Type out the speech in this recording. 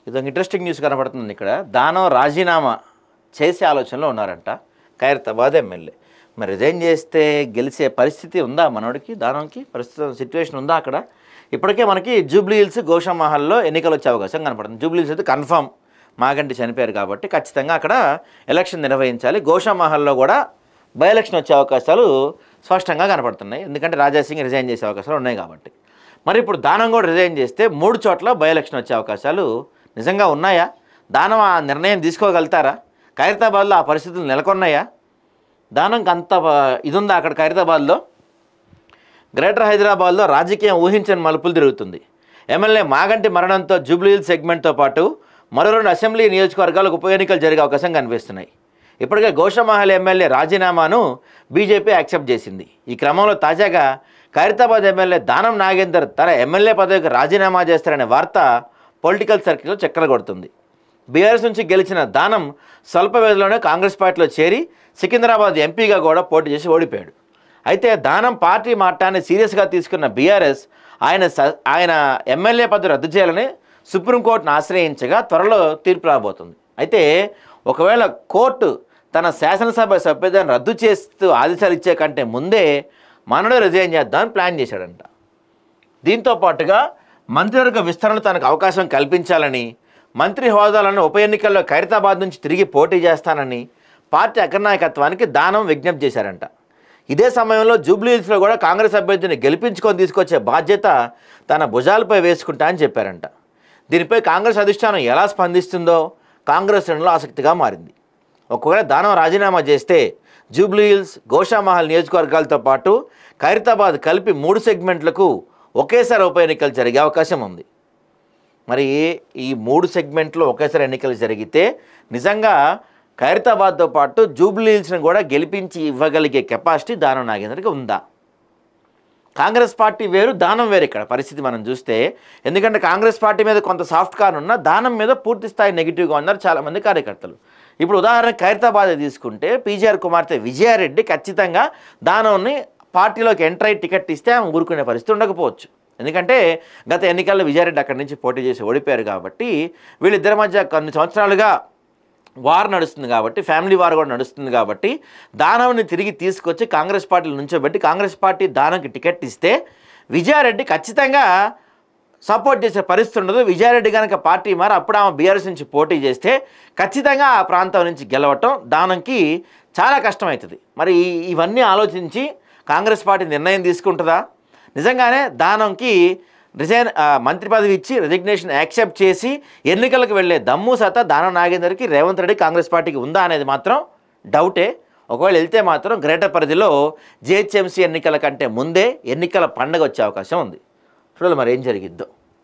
ఇది interesting news కనబడుతుంది ఇక్కడ. దానం రాజీనామా చేసే ఆలోచనలో ఉన్నారంట ఖైరతాబాద్ ఎమ్మెల్యే. మరి రిజైన్ చేస్తే గెలిచే పరిస్థితి ఉందా మనోడికి, దానంకి? ప్రస్తుతం సిచ్యువేషన్ ఉందా అక్కడ? ఇప్పటికే మనకి జూబ్లీ హిల్స్ గోషామహల్లో ఎన్నికలు వచ్చే అవకాశం కనపడుతుంది. జూబ్లీ హిల్స్ అయితే కన్ఫర్మ్, మాగంటి చనిపోయారు కాబట్టి ఖచ్చితంగా అక్కడ ఎలక్షన్ నిర్వహించాలి. గోషామహల్లో కూడా బై ఎలక్షన్ వచ్చే అవకాశాలు స్పష్టంగా కనపడుతున్నాయి, ఎందుకంటే రాజాసింగ్ రిజైన్ చేసే అవకాశాలు ఉన్నాయి కాబట్టి. మరి ఇప్పుడు దానం కూడా రిజైన్ చేస్తే 3 చోట్ల బై ఎలక్షన్ వచ్చే అవకాశాలు నిజంగా ఉన్నాయా? దానం ఆ నిర్ణయం తీసుకోగలుగుతారా? ఖైరతాబాద్లో ఆ పరిస్థితులు నెలకొన్నాయా? దానంకి అంత ఇది ఉందా అక్కడ ఖైరతాబాద్లో? గ్రేటర్ హైదరాబాద్లో రాజకీయం ఊహించని మలుపులు తిరుగుతుంది. ఎమ్మెల్యే మాగంటి మరణంతో జూబ్లీ హిల్స్ సెగ్మెంట్తో పాటు మరో 2 అసెంబ్లీ నియోజకవర్గాలకు ఉప ఎన్నికలు జరిగే అవకాశం కనిపిస్తున్నాయి. ఇప్పటికే గోషామహల్ ఎమ్మెల్యే రాజీనామాను బీజేపీ యాక్సెప్ట్ చేసింది. ఈ క్రమంలో తాజాగా ఖైరతాబాద్ ఎమ్మెల్యే దానం నాగేందర్ తన ఎమ్మెల్యే పదవికి రాజీనామా చేస్తారనే వార్త పొలిటికల్ సర్కిల్లో చక్కర్లు కొడుతుంది. బీఆర్ఎస్ నుంచి గెలిచిన దానం స్వల్ప వ్యవధిలోనే కాంగ్రెస్ పార్టీలో చేరి సికింద్రాబాద్ ఎంపీగా కూడా పోటీ చేసి ఓడిపోయాడు. అయితే దానం పార్టీ మాటాన్ని సీరియస్గా తీసుకున్న బీఆర్ఎస్ ఆయన ఎమ్మెల్యే పదవి రద్దు చేయాలని సుప్రీంకోర్టును ఆశ్రయించగా త్వరలో తీర్పు రాబోతుంది. అయితే ఒకవేళ కోర్టు తన శాసనసభ సభ్యత్వాన్ని రద్దు చేస్తూ ఆదేశాలు ఇచ్చే కంటే ముందే మనోడే రిజైన్ చేద్దామని ప్లాన్ చేశాడంట. దీంతో పాటుగా మంత్రివర్గ విస్తరణకు తనకు అవకాశం కల్పించాలని, మంత్రి హోదాలను ఉప ఎన్నికల్లో ఖైరతాబాద్ నుంచి తిరిగి పోటీ చేస్తానని పార్టీ అగ్రనాయకత్వానికి దానం విజ్ఞప్తి చేశారంట. ఇదే సమయంలో జూబ్లీ హిల్స్లో కూడా కాంగ్రెస్ అభ్యర్థిని గెలిపించుకొని తీసుకొచ్చే బాధ్యత తన భుజాలపై వేసుకుంటా అని చెప్పారంట. దీనిపై కాంగ్రెస్ అధిష్టానం ఎలా స్పందిస్తుందో కాంగ్రెస్ శ్రేణుల్లో ఆసక్తిగా మారింది. ఒకవేళ దానం రాజీనామా చేస్తే జూబ్లీ హిల్స్, గోషామహల్ నియోజకవర్గాలతో పాటు ఖైరతాబాద్ కలిపి 3 సెగ్మెంట్లకు ఒకేసారి ఉప ఎన్నికలు జరిగే అవకాశం ఉంది. మరి ఈ 3 సెగ్మెంట్లో ఒకేసారి ఎన్నికలు జరిగితే నిజంగా ఖైరతాబాద్తో పాటు జూబ్లీ హిల్స్ని కూడా గెలిపించి ఇవ్వగలిగే కెపాసిటీ దానం నాగేందర్కి ఉందా? కాంగ్రెస్ పార్టీ వేరు, దానం వేరు ఇక్కడ పరిస్థితి మనం చూస్తే. ఎందుకంటే కాంగ్రెస్ పార్టీ మీద కొంత సాఫ్ట్ కార్న్ ఉన్న, దానం మీద పూర్తి స్థాయి నెగిటివ్గా ఉన్నారు చాలామంది కార్యకర్తలు. ఇప్పుడు ఉదాహరణకు ఖైరతాబాద్ తీసుకుంటే పీజీఆర్ కుమార్తె విజయారెడ్డి ఖచ్చితంగా దానంని పార్టీలోకి ఎంటర్ అయ్యి టికెట్ ఇస్తే ఆమె ఊరుకునే పరిస్థితి ఉండకపోవచ్చు. ఎందుకంటే గత ఎన్నికల్లో విజయారెడ్డి అక్కడి నుంచి పోటీ చేసి ఓడిపోయారు కాబట్టి వీళ్ళిద్దరి మధ్య కొన్ని సంవత్సరాలుగా వార్ నడుస్తుంది కాబట్టి, ఫ్యామిలీ వార్ కూడా నడుస్తుంది కాబట్టి దానంని తిరిగి తీసుకొచ్చి కాంగ్రెస్ పార్టీలో నుంచోబెట్టి కాంగ్రెస్ పార్టీ దానంకి టికెట్ ఇస్తే విజయారెడ్డి ఖచ్చితంగా సపోర్ట్ చేసే పరిస్థితి ఉండదు. విజయారెడ్డి కనుక పార్టీ మారి అప్పుడు ఆమె బీఆర్ఎస్ నుంచి పోటీ చేస్తే ఖచ్చితంగా ఆ ప్రాంతం నుంచి గెలవటం దానంకి చాలా కష్టమవుతుంది. మరి ఇవన్నీ ఆలోచించి కాంగ్రెస్ పార్టీ నిర్ణయం తీసుకుంటుందా? నిజంగానే దానంకి మంత్రి పదవి ఇచ్చి రెసిగ్నేషన్ యాక్సెప్ట్ చేసి ఎన్నికలకు వెళ్ళే దమ్ము సత్తా దానం నాగేందర్కి రేవంత్ రెడ్డి కాంగ్రెస్ పార్టీకి ఉందా అనేది మాత్రం డౌటే. ఒకవేళ వెళ్తే మాత్రం గ్రేటర్ పరిధిలో జిహెచ్ఎంసీ ఎన్నికల కంటే ముందే ఎన్నికల పండుగ వచ్చే అవకాశం ఉంది. చూడాలి మరి ఏం జరిగిద్దో.